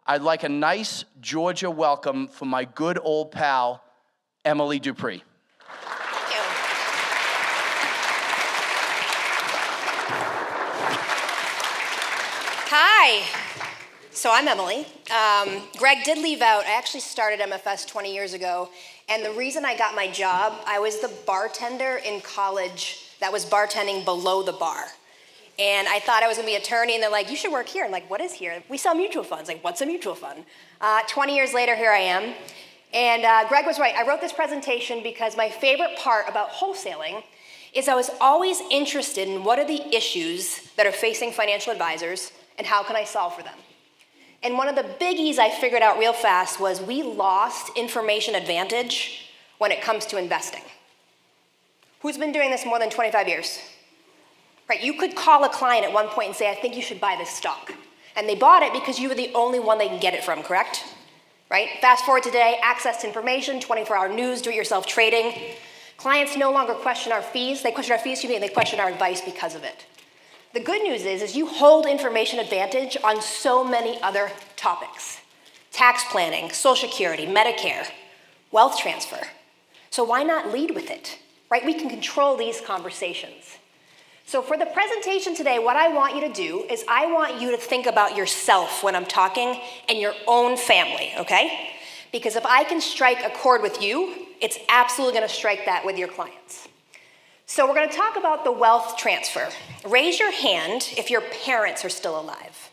I'd like a nice Georgia welcome for my good old pal, Emily Dupre. Hi. So I'm Emily. Greg did leave out. I actually started MFS 20 years ago, and the reason I got my job, I was the bartender in college that was bartending below the bar. And I thought I was gonna be an attorney, and they're like, you should work here. I'm like, what is here? We sell mutual funds. Like, what's a mutual fund? 20 years later, here I am. And Greg was right. I wrote this presentation because my favorite part about wholesaling is I was always interested in what are the issues that are facing financial advisors and how can I solve for them. And one of the biggies I figured out real fast was we lost information advantage when it comes to investing. Who's been doing this more than 25 years? Right, you could call a client at one point and say, I think you should buy this stock. And they bought it because you were the only one they can get it from, correct? Right, fast forward today, access to information, 24-hour news, do-it-yourself trading. Clients no longer question our fees. They question our fees, and they question our advice because of it. The good news is you hold information advantage on so many other topics. Tax planning, Social Security, Medicare, wealth transfer. So why not lead with it, right? We can control these conversations. So for the presentation today, what I want you to do is I want you to think about yourself when I'm talking and your own family, okay? Because if I can strike a chord with you, it's absolutely gonna strike that with your clients. So we're gonna talk about the wealth transfer. Raise your hand if your parents are still alive.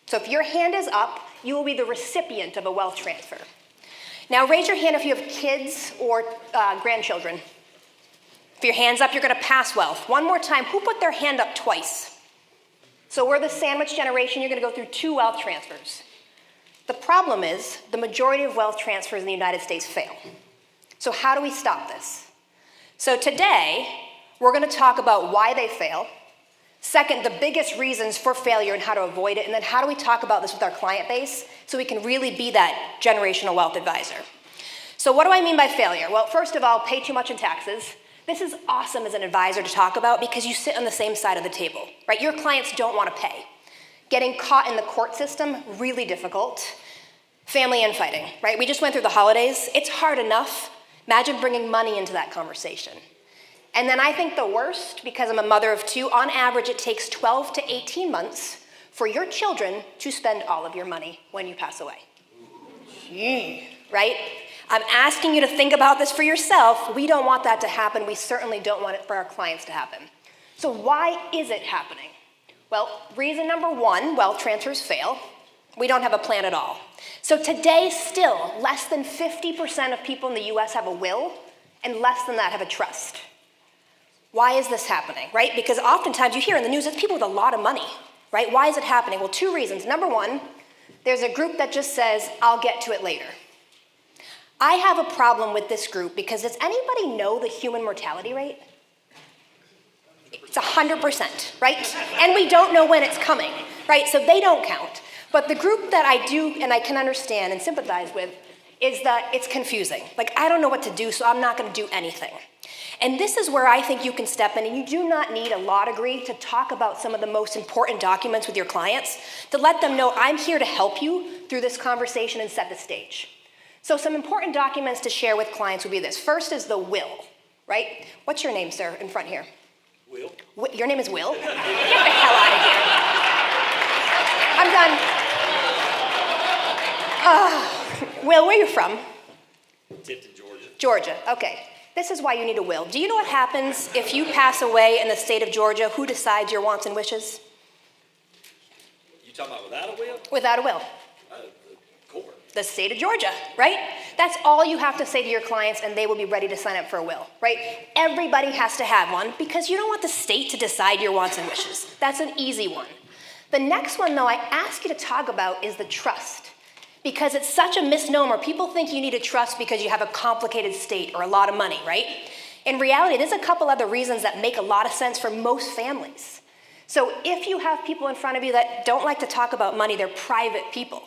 So if your hand is up, you will be the recipient of a wealth transfer. Now raise your hand if you have kids or grandchildren. If your hand's up, you're gonna pass wealth. One more time, who put their hand up twice? So we're the sandwich generation, you're gonna go through 2 wealth transfers. The problem is, the majority of wealth transfers in the United States fail. So how do we stop this? So today, we're gonna talk about why they fail. Second, the biggest reasons for failure and how to avoid it. And then how do we talk about this with our client base so we can really be that generational wealth advisor? So what do I mean by failure? Well, first of all, pay too much in taxes. This is awesome as an advisor to talk about because you sit on the same side of the table, right? Your clients don't want to pay. Getting caught in the court system, really difficult. Family infighting, right? We just went through the holidays. It's hard enough. Imagine bringing money into that conversation. And then I think the worst, because I'm a mother of 2, on average it takes 12 to 18 months for your children to spend all of your money when you pass away. Right? I'm asking you to think about this for yourself. We don't want that to happen. We certainly don't want it for our clients to happen. So why is it happening? Well, reason number 1, wealth transfers fail. We don't have a plan at all. So today, still, less than 50% of people in the US have a will, and less than that have a trust. Why is this happening, right? Because oftentimes you hear in the news, it's people with a lot of money, right? Why is it happening? Well, 2 reasons. Number 1, there's a group that just says, I'll get to it later. I have a problem with this group because does anybody know the human mortality rate? It's 100%, right? And we don't know when it's coming, right? So they don't count. But the group that I do and I can understand and sympathize with is that it's confusing. Like, I don't know what to do, so I'm not gonna do anything. And this is where I think you can step in, and you do not need a law degree to talk about some of the most important documents with your clients, to let them know I'm here to help you through this conversation and set the stage. So some important documents to share with clients would be this. First is the will, right? What's your name, sir, in front here? Will. Your name is Will? Get the hell out of here. I'm done. Will, where are you from? Tipton, Georgia. Georgia, okay. This is why you need a will. Do you know what happens if you pass away in the state of Georgia? Who decides your wants and wishes? You talking about without a will? Without a will. The court. The state of Georgia, right? That's all you have to say to your clients and they will be ready to sign up for a will, right? Everybody has to have one because you don't want the state to decide your wants and wishes. That's an easy one. The next one, though, I ask you to talk about is the trust. Because it's such a misnomer. People think you need a trust because you have a complicated state or a lot of money, right? In reality, there's a couple other reasons that make a lot of sense for most families. So if you have people in front of you that don't like to talk about money, they're private people.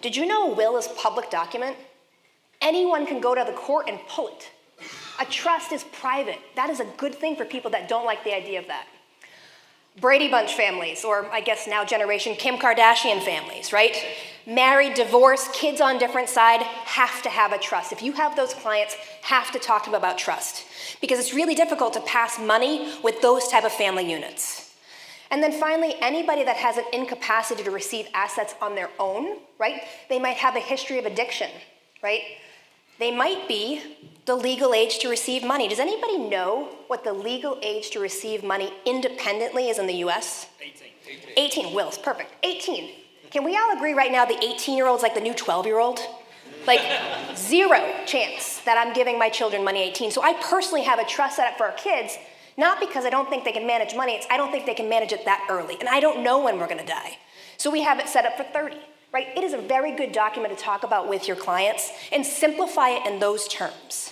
Did you know a will is a public document? Anyone can go to the court and pull it. A trust is private. That is a good thing for people that don't like the idea of that. Brady Bunch families, or I guess now generation Kim Kardashian families, right? married, divorced, kids on different side, have to have a trust. If you have those clients, have to talk to them about trust, because it's really difficult to pass money with those type of family units. And then finally, anybody that has an incapacity to receive assets on their own, right? They might have a history of addiction, right? They might be the legal age to receive money. Does anybody know what the legal age to receive money independently is in the US? 18. Will's, perfect. 18. Can we all agree right now the 18-year-old's like the new 12-year-old? Like, zero chance that I'm giving my children money 18. So I personally have a trust set up for our kids, not because I don't think they can manage money, it's I don't think they can manage it that early. And I don't know when we're gonna die. So we have it set up for 30. Right? It is a very good document to talk about with your clients and simplify it in those terms.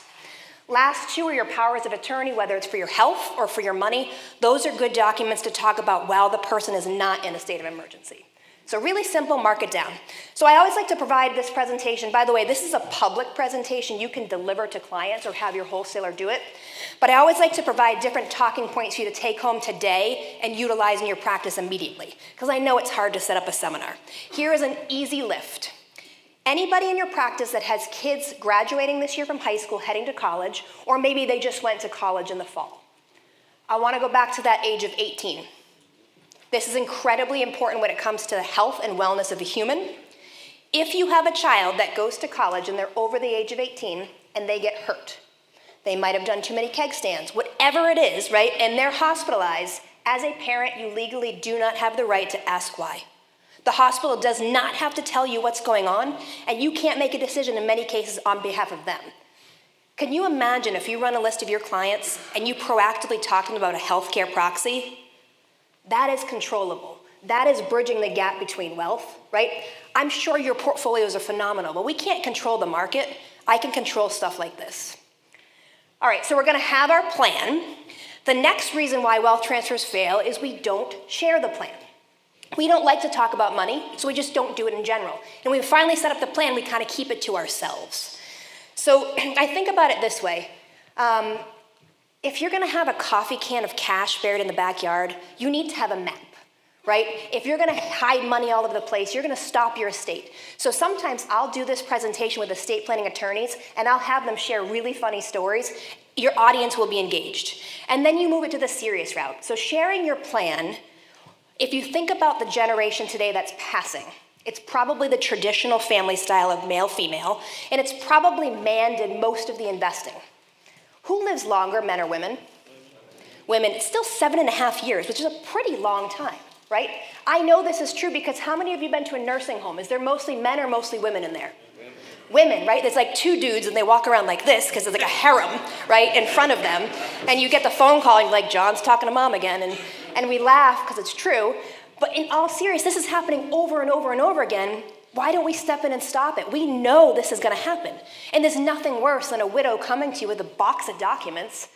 Last two are your powers of attorney, whether it's for your health or for your money. Those are good documents to talk about while the person is not in a state of emergency. So really simple, mark it down. So I always like to provide this presentation. By the way, this is a public presentation you can deliver to clients or have your wholesaler do it. But I always like to provide different talking points for you to take home today and utilize in your practice immediately, because I know it's hard to set up a seminar. Here is an easy lift. Anybody in your practice that has kids graduating this year from high school, heading to college, or maybe they just went to college in the fall. I want to go back to that age of 18. This is incredibly important when it comes to the health and wellness of a human. If you have a child that goes to college and they're over the age of 18 and they get hurt, they might have done too many keg stands, whatever it is, right? And they're hospitalized. As a parent, you legally do not have the right to ask why. The hospital does not have to tell you what's going on, and you can't make a decision in many cases on behalf of them. Can you imagine if you run a list of your clients and you proactively talk to them about a healthcare proxy? That is controllable. That is bridging the gap between wealth, right? I'm sure your portfolios are phenomenal, but we can't control the market. I can control stuff like this. All right, so we're gonna have our plan. The next reason why wealth transfers fail is we don't share the plan. We don't like to talk about money, so we just don't do it in general. And when we finally set up the plan, we kind of keep it to ourselves. So I think about it this way. If you're gonna have a coffee can of cash buried in the backyard, you need to have a map, right? If you're gonna hide money all over the place, you're gonna stop your estate. So sometimes I'll do this presentation with estate planning attorneys, and I'll have them share really funny stories. Your audience will be engaged. And then you move it to the serious route. So sharing your plan, if you think about the generation today that's passing, it's probably the traditional family style of male-female, and it's probably man did most of the investing. Who lives longer, men or women? Women. It's still 7.5 years, which is a pretty long time, right? I know this is true because how many of you been to a nursing home? Is there mostly men or mostly women in there? Women, right? There's like two dudes and they walk around like this because there's like a harem, right, in front of them. And you get the phone call and you're like, John's talking to mom again. And we laugh because it's true. But in all seriousness, this is happening over and over and over again. Why don't we step in and stop it? We know this is going to happen. And there's nothing worse than a widow coming to you with a box of documents.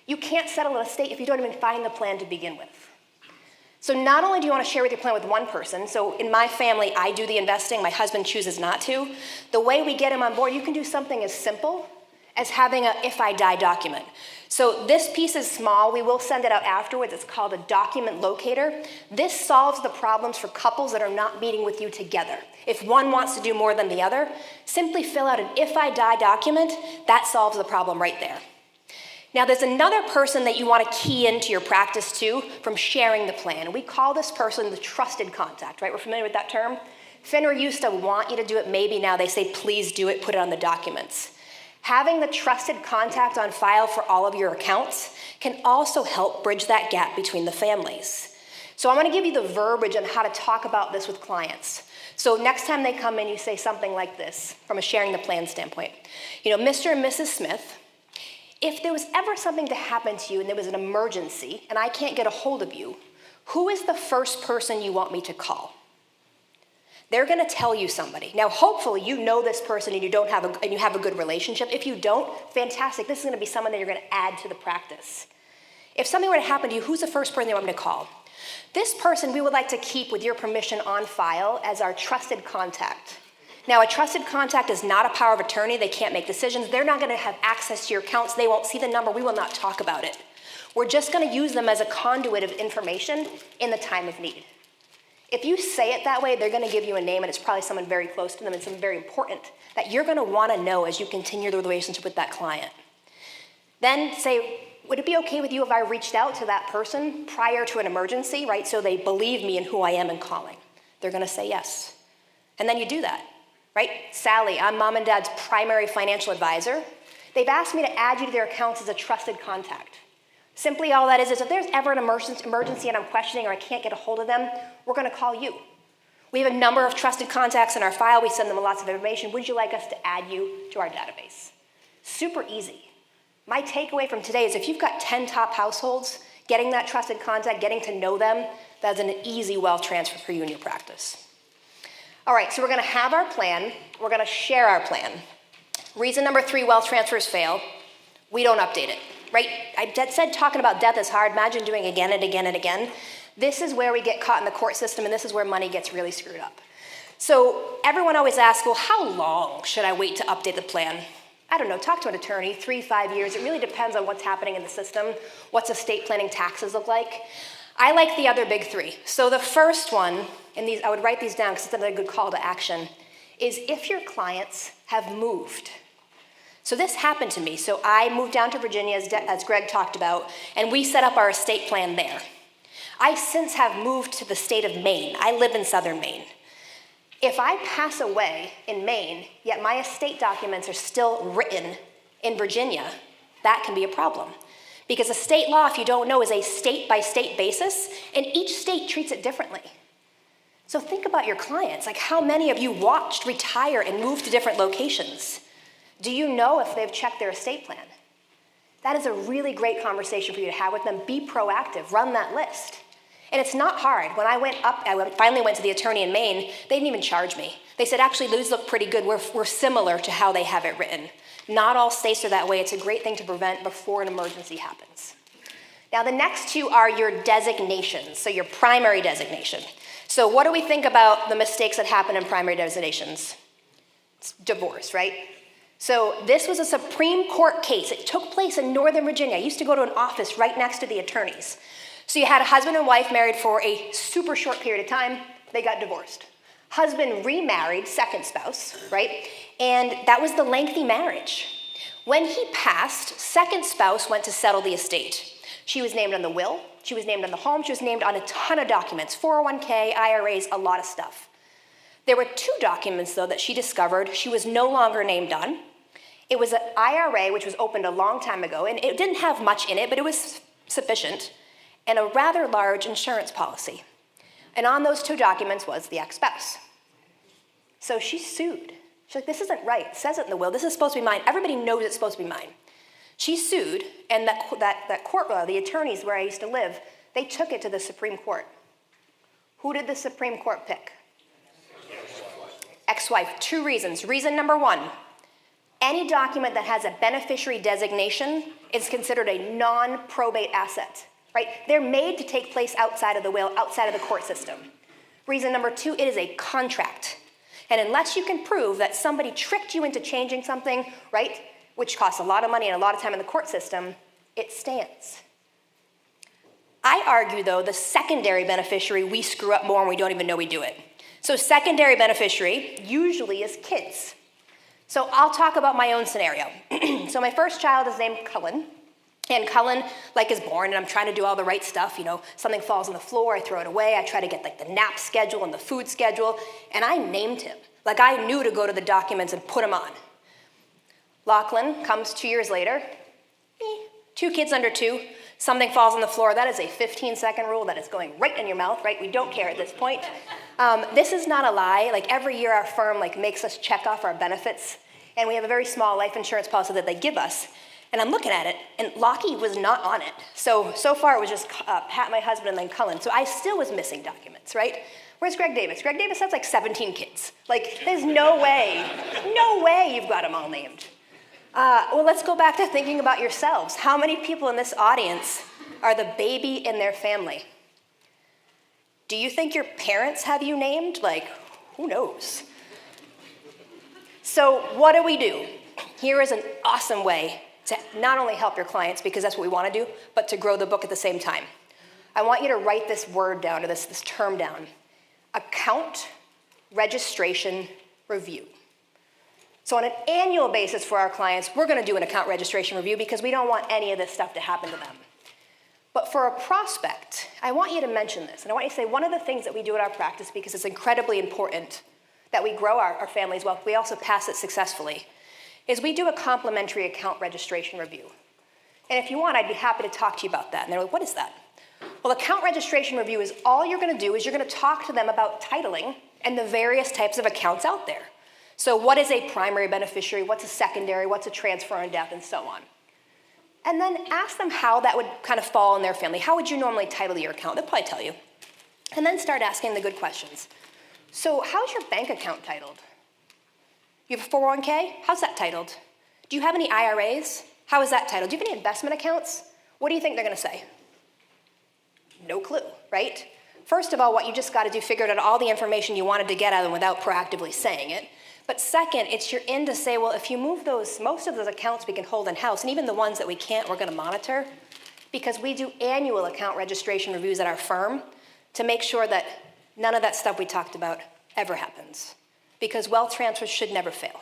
You can't settle an estate if you don't even find the plan to begin with. So not only do you want to share with your plan with one person, so in my family, I do the investing, my husband chooses not to. The way we get him on board, you can do something as simple as having a if I die document. So this piece is small, we will send it out afterwards, it's called a document locator. This solves the problems for couples that are not meeting with you together. If one wants to do more than the other, simply fill out an if I die document, that solves the problem right there. Now there's another person that you want to key into your practice too from sharing the plan. We call this person the trusted contact, right? We're familiar with that term? FINRA used to want you to do it, maybe now they say please do it, put it on the documents. Having the trusted contact on file for all of your accounts can also help bridge that gap between the families. So I'm going to give you the verbiage on how to talk about this with clients. So next time they come in, you say something like this from a sharing the plan standpoint. You know, Mr. and Mrs. Smith, if there was ever something to happen to you and there was an emergency and I can't get a hold of you, who is the first person you want me to call? They're going to tell you somebody. Now, hopefully, you know this person and you have a good relationship. If you don't, fantastic. This is going to be someone that you're going to add to the practice. If something were to happen to you, who's the first person you want me to call? This person we would like to keep, with your permission, on file as our trusted contact. Now, a trusted contact is not a power of attorney. They can't make decisions. They're not going to have access to your accounts. They won't see the number. We will not talk about it. We're just going to use them as a conduit of information in the time of need. If you say it that way, they're going to give you a name, and it's probably someone very close to them and something very important that you're going to want to know as you continue the relationship with that client. Then say, would it be okay with you if I reached out to that person prior to an emergency, right? So they believe me in who I am and calling. They're going to say yes. And then you do that, right? Sally, I'm mom and dad's primary financial advisor. They've asked me to add you to their accounts as a trusted contact. Simply all that is if there's ever an emergency and I'm questioning or I can't get a hold of them, we're going to call you. We have a number of trusted contacts in our file. We send them lots of information. Would you like us to add you to our database? Super easy. My takeaway from today is if you've got 10 top households, getting that trusted contact, getting to know them, that's an easy wealth transfer for you in your practice. All right, so we're going to have our plan. We're going to share our plan. Reason number 3, wealth transfers fail. We don't update it, right? I said talking about death is hard. Imagine doing it again and again and again. This is where we get caught in the court system, and this is where money gets really screwed up. So everyone always asks, well, how long should I wait to update the plan? I don't know, talk to an attorney, 3-5 years. It really depends on what's happening in the system, what's estate planning taxes look like. I like the other big 3. So the first one, and I would write these down because it's another good call to action, is if your clients have moved. So this happened to me. So I moved down to Virginia, as Greg talked about, and we set up our estate plan there. I since have moved to the state of Maine. I live in southern Maine. If I pass away in Maine, yet my estate documents are still written in Virginia, that can be a problem. Because estate law, if you don't know, is a state-by-state basis, and each state treats it differently. So think about your clients. Like, how many of you watched retire and move to different locations? Do you know if they've checked their estate plan? That is a really great conversation for you to have with them. Be proactive. Run that list. And it's not hard. When I finally went to the attorney in Maine, they didn't even charge me. They said, actually, these look pretty good. We're similar to how they have it written. Not all states are that way. It's a great thing to prevent before an emergency happens. Now, the next 2 are your designations, so your primary designation. So what do we think about the mistakes that happen in primary designations? It's divorce, right? So this was a Supreme Court case. It took place in Northern Virginia. I used to go to an office right next to the attorneys. So you had a husband and wife married for a super short period of time. They got divorced. Husband remarried, second spouse, right? And that was the lengthy marriage. When he passed, second spouse went to settle the estate. She was named on the will. She was named on the home. She was named on a ton of documents, 401k, IRAs, a lot of stuff. There were 2 documents, though, that she discovered she was no longer named on. It was an IRA, which was opened a long time ago, and it didn't have much in it, but it was sufficient, and a rather large insurance policy. And on those 2 documents was the ex-spouse. So she sued. She's like, this isn't right. It says it in the will. This is supposed to be mine. Everybody knows it's supposed to be mine. She sued, and that court, the attorneys where I used to live, they took it to the Supreme Court. Who did the Supreme Court pick? Ex-wife. 2 reasons. Reason number 1, any document that has a beneficiary designation is considered a non-probate asset, right? They're made to take place outside of the will, outside of the court system. Reason number 2, it is a contract. And unless you can prove that somebody tricked you into changing something, right, which costs a lot of money and a lot of time in the court system, it stands. I argue, though, the secondary beneficiary, we screw up more and we don't even know we do it. So secondary beneficiary usually is kids. So I'll talk about my own scenario. So my first child is named Cullen. And Cullen, is born, and I'm trying to do all the right stuff. You know, something falls on the floor, I throw it away. I try to get, the nap schedule and the food schedule. And I named him. I knew to go to the documents and put him on. Lachlan comes 2 years later. 2 kids under 2. Something falls on the floor. That is a 15-second rule that is going right in your mouth, right? We don't care at this point. This is not a lie. Every year our firm, makes us check off our benefits. And we have a very small life insurance policy that they give us. And I'm looking at it, and Lockie was not on it. So far it was just Pat, my husband, and then Cullen. So I still was missing documents, right? Where's Greg Davis? Greg Davis has 17 kids. There's no way you've got them all named. Well, let's go back to thinking about yourselves. How many people in this audience are the baby in their family? Do you think your parents have you named? Who knows? So what do? Here is an awesome way to not only help your clients, because that's what we want to do, but to grow the book at the same time. I want you to write this word down, or this term down. account registration review. So on an annual basis for our clients, we're going to do an account registration review because we don't want any of this stuff to happen to them. But for a prospect, I want you to mention this, and I want you to say one of the things that we do at our practice, because it's incredibly important that we grow our families well, we also pass it successfully, is we do a complimentary account registration review. And if you want, I'd be happy to talk to you about that. And they're like, what is that? Well, account registration review is all you're going to do is you're going to talk to them about titling and the various types of accounts out there. So what is a primary beneficiary, what's a secondary, what's a transfer on death, and so on. And then ask them how that would kind of fall in their family. How would you normally title your account? They'll probably tell you. And then start asking the good questions. So how's your bank account titled? You have a 401k? How's that titled? Do you have any IRAs? How is that titled? Do you have any investment accounts? What do you think they're going to say? No clue, right? First of all, what you just got to do, figure out all the information you wanted to get out of them without proactively saying it. But second, it's your in to say, well, if you move those, most of those accounts we can hold in-house, and even the ones that we can't, we're going to monitor, because we do annual account registration reviews at our firm to make sure that none of that stuff we talked about ever happens, because wealth transfers should never fail.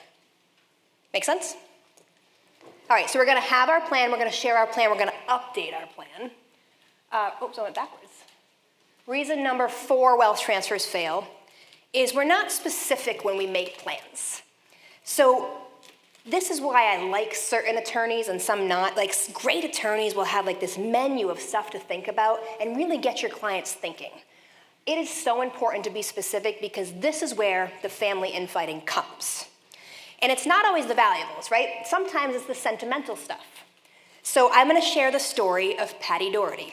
Make sense? All right, so we're going to have our plan, we're going to share our plan, we're going to update our plan. Oops, I went backwards. Reason number 4 wealth transfers fail is we're not specific when we make plans. So this is why I like certain attorneys and some not. Like great attorneys will have like this menu of stuff to think about and really get your clients thinking. It is so important to be specific because this is where the family infighting comes. And it's not always the valuables, right? Sometimes it's the sentimental stuff. So I'm going to share the story of Patty Doherty.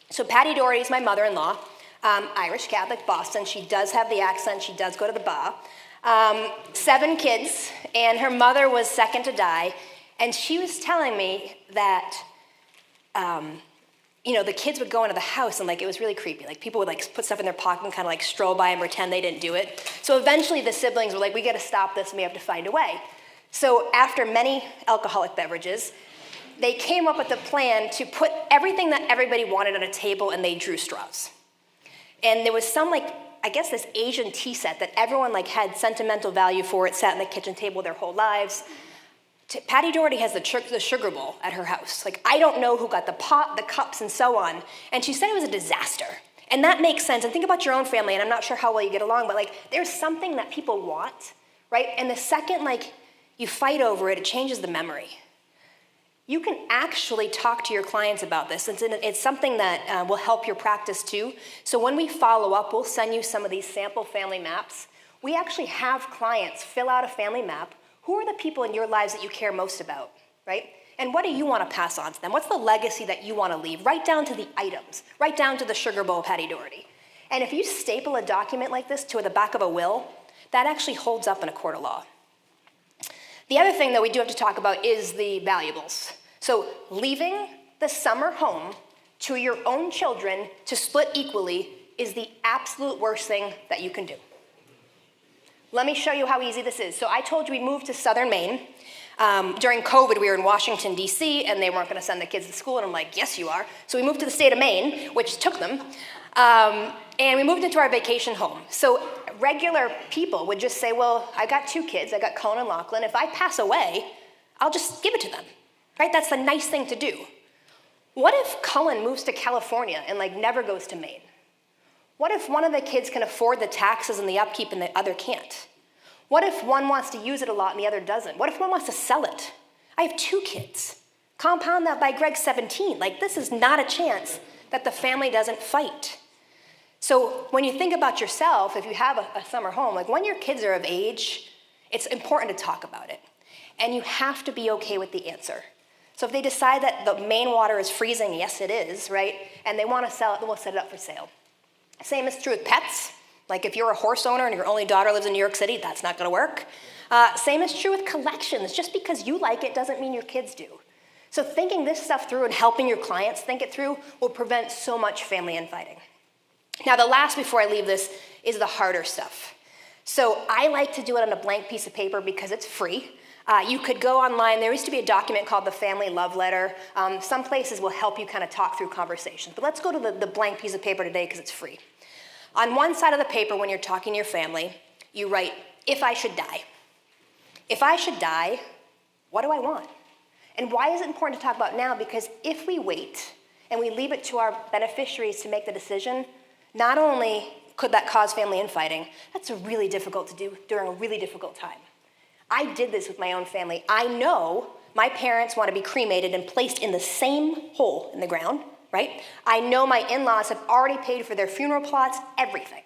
So Patty Doherty is my mother-in-law. Irish Catholic, Boston. She does have the accent. She does go to the bar. 7 kids, and her mother was second to die. And she was telling me that, the kids would go into the house, and it was really creepy. People would put stuff in their pocket and kind of stroll by and pretend they didn't do it. So eventually the siblings were like, we got to stop this, and we have to find a way. So after many alcoholic beverages, they came up with a plan to put everything that everybody wanted on a table, and they drew straws. And there was some, I guess this Asian tea set that everyone had sentimental value for. It sat on the kitchen table their whole lives. Patty Doherty has the sugar bowl at her house. I don't know who got the pot, the cups, and so on. And she said it was a disaster. And that makes sense. And think about your own family, and I'm not sure how well you get along, but there's something that people want, right? And the second you fight over it, it changes the memory. You can actually talk to your clients about this. It's something that will help your practice too. So when we follow up, we'll send you some of these sample family maps. We actually have clients fill out a family map. Who are the people in your lives that you care most about, right? And what do you want to pass on to them? What's the legacy that you want to leave? Right down to the items, right down to the sugar bowl of Patty Doherty. And if you staple a document like this to the back of a will, that actually holds up in a court of law. The other thing that we do have to talk about is the valuables. So leaving the summer home to your own children to split equally is the absolute worst thing that you can do. Let me show you how easy this is. So I told you we moved to southern Maine. During COVID, we were in Washington, D.C., and they weren't going to send the kids to school, and I'm like, yes, you are. So we moved to the state of Maine, which took them, and we moved into our vacation home. So regular people would just say, well, I got 2 kids. I got Colin and Lachlan. If I pass away, I'll just give it to them, right? That's the nice thing to do. What if Cullen moves to California and never goes to Maine? What if one of the kids can afford the taxes and the upkeep and the other can't? What if one wants to use it a lot and the other doesn't? What if one wants to sell it? I have 2 kids. Compound that by Greg's 17. This is not a chance that the family doesn't fight. So when you think about yourself, if you have a summer home, when your kids are of age, it's important to talk about it. And you have to be okay with the answer. So if they decide that the Maine water is freezing, yes it is, right? And they want to sell it, then we'll set it up for sale. Same is true with pets. If you're a horse owner and your only daughter lives in New York City, that's not going to work. Same is true with collections. Just because you like it doesn't mean your kids do. So thinking this stuff through and helping your clients think it through will prevent so much family infighting. Now, the last before I leave this is the harder stuff. So I like to do it on a blank piece of paper because it's free. You could go online. There used to be a document called the Family Love Letter. Some places will help you kind of talk through conversations. But let's go to the blank piece of paper today because it's free. On one side of the paper, when you're talking to your family, you write, if I should die. If I should die, what do I want? And why is it important to talk about now? Because if we wait and we leave it to our beneficiaries to make the decision, not only could that cause family infighting, that's really difficult to do during a really difficult time. I did this with my own family. I know my parents want to be cremated and placed in the same hole in the ground, right? I know my in-laws have already paid for their funeral plots, everything.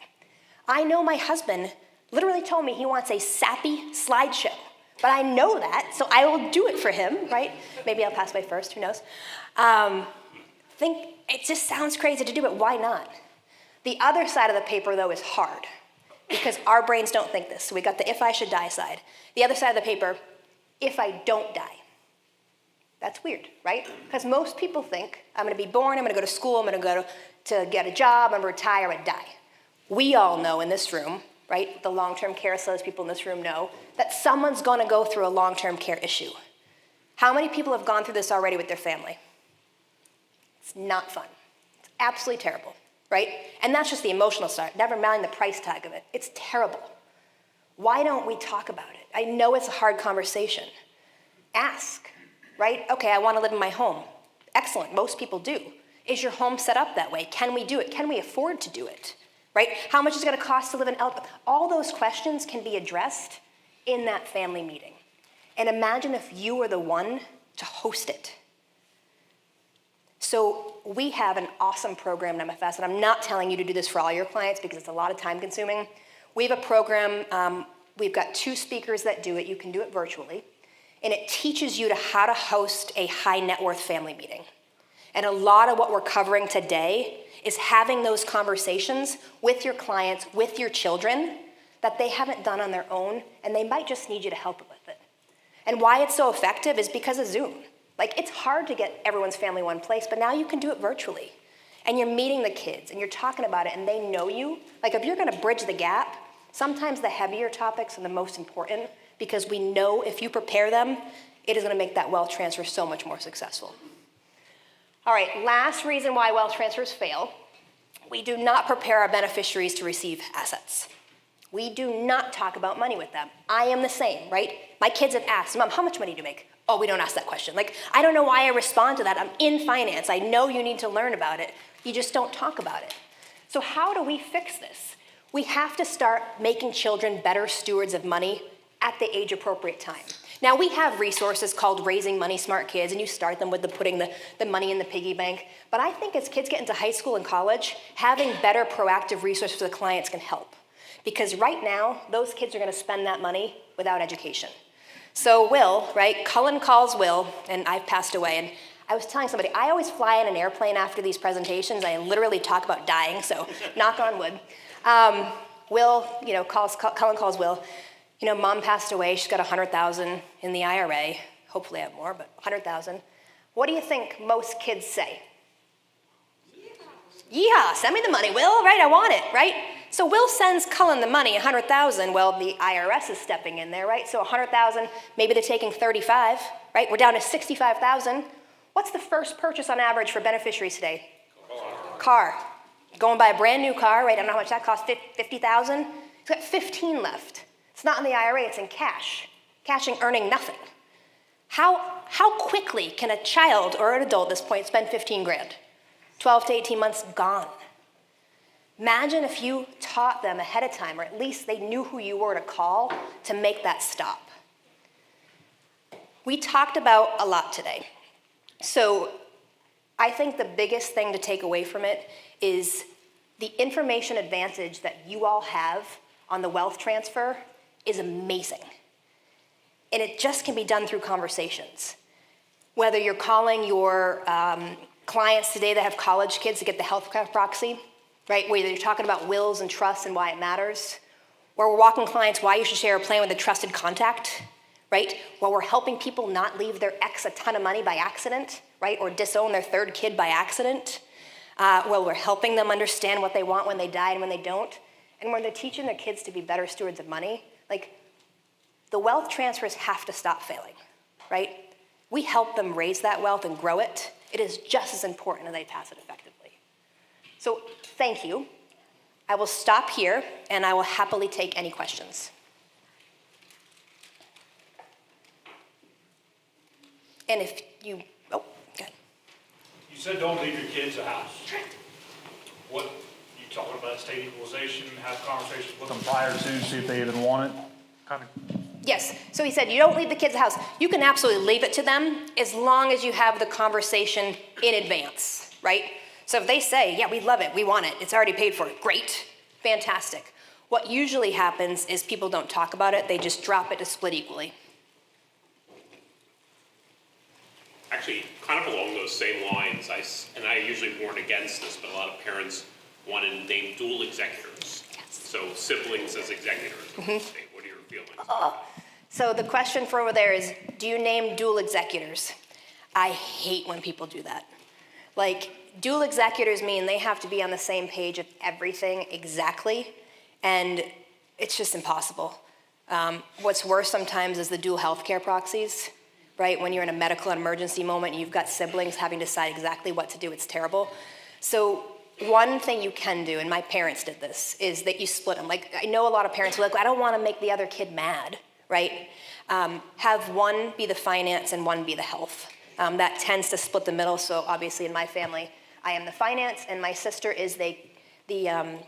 I know my husband literally told me he wants a sappy slideshow. But I know that, so I will do it for him, right? Maybe I'll pass by first, who knows? It just sounds crazy to do it, why not? The other side of the paper, though, is hard, because our brains don't think this. So we got the if I should die side. The other side of the paper, if I don't die. That's weird, right? Because most people think, I'm gonna be born, I'm gonna go to school, I'm gonna go to get a job, I'm gonna retire and die. We all know in this room, right, the long-term care sales people in this room know, that someone's gonna go through a long-term care issue. How many people have gone through this already with their family? It's not fun. It's absolutely terrible, right? And that's just the emotional side, never mind the price tag of it. It's terrible. Why don't we talk about it? I know it's a hard conversation. Ask, right? Okay, I wanna live in my home. Excellent, most people do. Is your home set up that way? Can we do it? Can we afford to do it? Right? How much is it going to cost to live in all those questions can be addressed in that family meeting. And imagine if you were the one to host it. So we have an awesome program in MFS, and I'm not telling you to do this for all your clients because it's a lot of time consuming. We have a program, we've got 2 speakers that do it. You can do it virtually. And it teaches you how to host a high net worth family meeting. And a lot of what we're covering today is having those conversations with your clients, with your children, that they haven't done on their own, and they might just need you to help with it. And why it's so effective is because of Zoom. Like, it's hard to get everyone's family in one place, but now you can do it virtually. And you're meeting the kids, and you're talking about it, and they know you. Like, if you're gonna bridge the gap, sometimes the heavier topics are the most important, because we know if you prepare them, it is gonna make that wealth transfer so much more successful. All right, last reason why wealth transfers fail, we do not prepare our beneficiaries to receive assets. We do not talk about money with them. I am the same, right? My kids have asked, Mom, how much money do you make? Oh, we don't ask that question. Like, I don't know why I respond to that. I'm in finance. I know you need to learn about it. You just don't talk about it. So how do we fix this? We have to start making children better stewards of money at the age-appropriate time. Now, we have resources called Raising Money Smart Kids, and you start them with putting the money in the piggy bank. But I think as kids get into high school and college, having better proactive resources for the clients can help. Because right now, those kids are gonna spend that money without education. So Will, right, Cullen calls Will, and I've passed away, and I was telling somebody, I always fly in an airplane after these presentations. I literally talk about dying, so knock on wood. Will, Cullen calls Will. Mom passed away, she's got $100,000 in the IRA. Hopefully I have more, but $100,000. What do you think most kids say? Yeehaw, send me the money, Will, right? I want it, right? So Will sends Cullen the money, $100,000. Well, the IRS is stepping in there, right? So $100,000, maybe they're taking 35, right? We're down to 65,000. What's the first purchase on average for beneficiaries today? Car. Go and buy a brand new car, right? I don't know how much that costs, 50,000. He's got 15 left. It's not in the IRA, it's in cash. Earning nothing. How quickly can a child or an adult at this point spend 15 grand? 12 to 18 months, gone. Imagine if you taught them ahead of time, or at least they knew who you were to call to make that stop. We talked about a lot today. So I think the biggest thing to take away from it is the information advantage that you all have on the wealth transfer is amazing. And it just can be done through conversations. Whether you're calling your clients today that have college kids to get the health proxy, right? Whether you're talking about wills and trusts and why it matters, or we're walking clients why you should share a plan with a trusted contact, right? While we're helping people not leave their ex a ton of money by accident, right? Or disown their 3rd kid by accident. Well, we're helping them understand what they want when they die and when they don't. And when they're teaching their kids to be better stewards of money, like, the wealth transfers have to stop failing, right? We help them raise that wealth and grow it. It is just as important as they pass it effectively. So thank you. I will stop here, and I will happily take any questions. And if you, oh, good. You said don't leave your kids a house. What, you talking about state equalization, have conversations with them prior to, see if they even want it? Kind of. Yes, so he said you don't leave the kids the house. You can absolutely leave it to them as long as you have the conversation in advance, right? So if they say, yeah, we love it, we want it, it's already paid for, great, fantastic. What usually happens is people don't talk about it, they just drop it to split equally. Actually, kind of along those same lines, I usually warn against this, but a lot of parents want to name dual executors. Yes. So siblings as executors. Mm-hmm. What are your feelings? So the question for over there is, do you name dual executors? I hate when people do that. Like, dual executors mean they have to be on the same page of everything exactly, and it's just impossible. What's worse sometimes is the dual healthcare proxies. Right, when you're in a medical emergency moment and you've got siblings having to decide exactly what to do, it's terrible. So one thing you can do, and my parents did this, is that you split them. Like, I know a lot of parents are like, I don't want to make the other kid mad, right? Have one be the finance and one be the health. That tends to split the middle, so obviously in my family, I am the finance, and my sister is the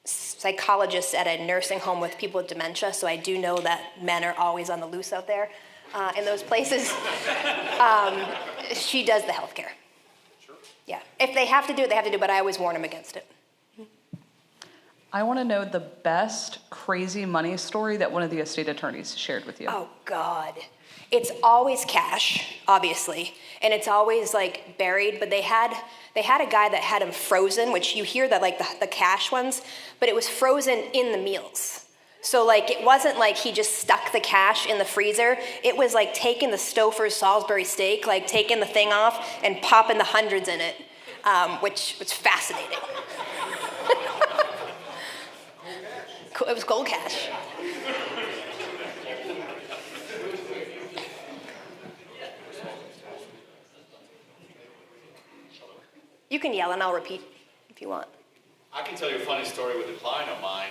psychologist at a nursing home with people with dementia, so I do know that men are always on the loose out there. In those places, she does the healthcare. Sure. Yeah, if they have to do it, they have to do it, but I always warn them against it. I want to know the best crazy money story that one of the estate attorneys shared with you. Oh, God. It's always cash, obviously, and it's always, like, buried, but they had a guy that had them frozen, which you hear that, like, the cash ones, but it was frozen in the meals. So, like, it wasn't like he just stuck the cash in the freezer. It was like taking the Stouffer's Salisbury steak, like taking the thing off and popping the hundreds in it, which was fascinating. It was cold cash. You can yell and I'll repeat if you want. I can tell you a funny story with a client of mine.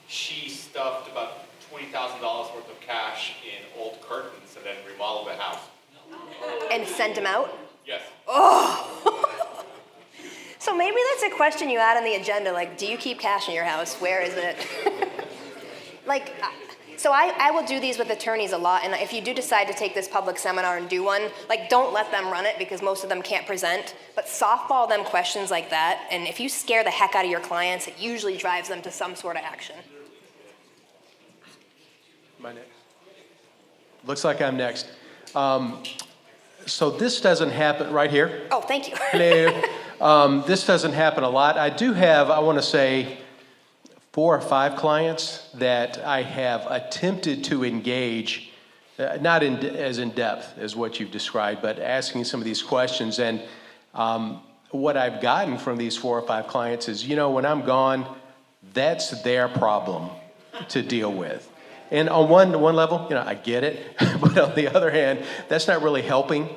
She stuffed about $20,000 worth of cash in old curtains and then remodeled the house. And sent them out? Yes. Oh! So maybe that's a question you add on the agenda, like, do you keep cash in your house? Where is it? Like, so I will do these with attorneys a lot, and if you do decide to take this public seminar and do one, like, don't let them run it because most of them can't present, but softball them questions like that, and if you scare the heck out of your clients, it usually drives them to some sort of action. Am I next? Looks like I'm next. So this doesn't happen right here. Oh, thank you. Hello. This doesn't happen a lot. I do have, I want to say, 4 or 5 clients that I have attempted to engage, not as in depth as what you've described, but asking some of these questions. And what I've gotten from these 4 or 5 clients is, when I'm gone, that's their problem to deal with. And on one level, I get it, but on the other hand, that's not really helping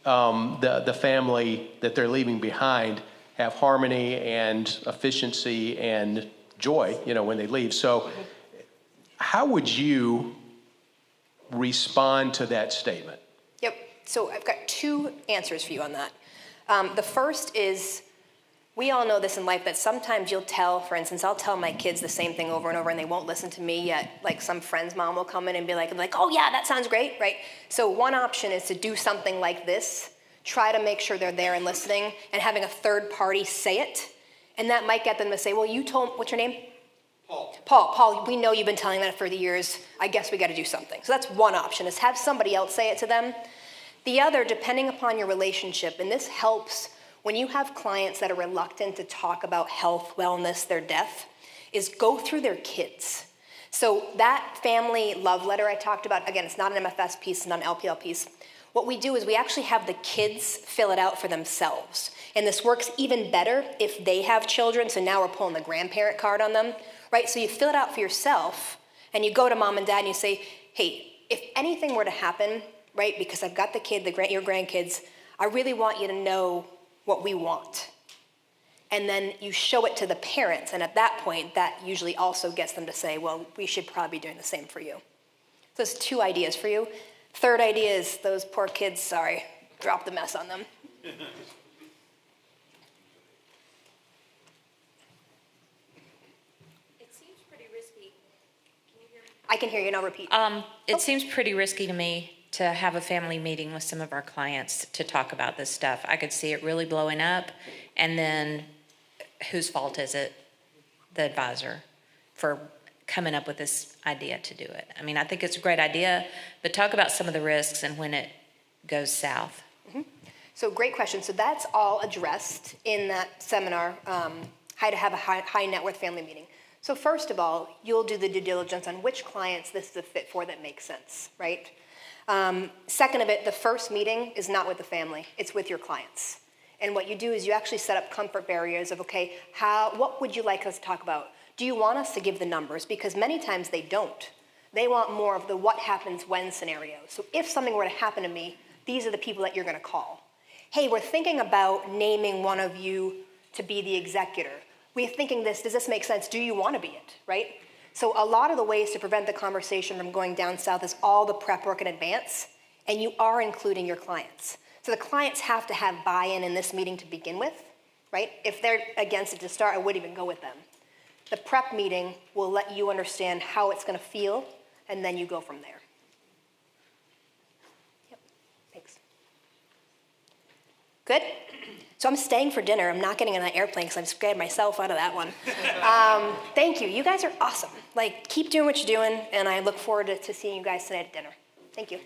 the family that they're leaving behind have harmony and efficiency and joy, when they leave. So how would you respond to that statement? Yep, so I've got 2 answers for you on that. The first is, we all know this in life, that sometimes you'll tell, for instance, I'll tell my kids the same thing over and over and they won't listen to me, yet like some friend's mom will come in and be like, oh yeah, that sounds great, right? So one option is to do something like this, try to make sure they're there and listening, and having a third party say it, and that might get them to say, well, you told, what's your name? Paul, we know you've been telling that for the years, I guess we gotta do something. So that's one option, is have somebody else say it to them. The other, depending upon your relationship, and this helps when you have clients that are reluctant to talk about health, wellness, their death, is go through their kids. So that family love letter I talked about, again, it's not an MFS piece, it's not an LPL piece. What we do is we actually have the kids fill it out for themselves. And this works even better if they have children, so now we're pulling the grandparent card on them, right? So you fill it out for yourself, and you go to mom and dad and you say, hey, if anything were to happen, right, because I've got the kid, your grandkids, I really want you to know what we want. and then you show it to the parents, and at that point, that usually also gets them to say, well, we should probably be doing the same for you. So there's 2 ideas for you. Third idea is those poor kids, sorry, drop the mess on them. It seems pretty risky. Can you hear me? I can hear you, and I'll repeat. It seems pretty risky to me to have a family meeting with some of our clients to talk about this stuff. I could see it really blowing up, and then whose fault is it? The advisor for coming up with this idea to do it. I mean, I think it's a great idea, but talk about some of the risks and when it goes south. So great question. So that's all addressed in that seminar, how to have a high net worth family meeting. So first of all, you'll do the due diligence on which clients this is a fit for that makes sense, right? Second of it, the first meeting is not with the family, it's with your clients. And what you do is you actually set up comfort barriers of, okay, what would you like us to talk about? Do you want us to give the numbers? Because many times they don't. They want more of the what happens when scenario. So if something were to happen to me, these are the people that you're gonna call. Hey, we're thinking about naming one of you to be the executor. We're thinking this, does this make sense? Do you wanna be it, right? So a lot of the ways to prevent the conversation from going down south is all the prep work in advance, and you are including your clients. So the clients have to have buy-in in this meeting to begin with, right? If they're against it to start, I wouldn't even go with them. The prep meeting will let you understand how it's gonna feel, and then you go from there. Yep, thanks. Good? So I'm staying for dinner. I'm not getting on that airplane because I've scared myself out of that one. Thank you. You guys are awesome. Like, keep doing what you're doing, and I look forward to seeing you guys tonight at dinner. Thank you.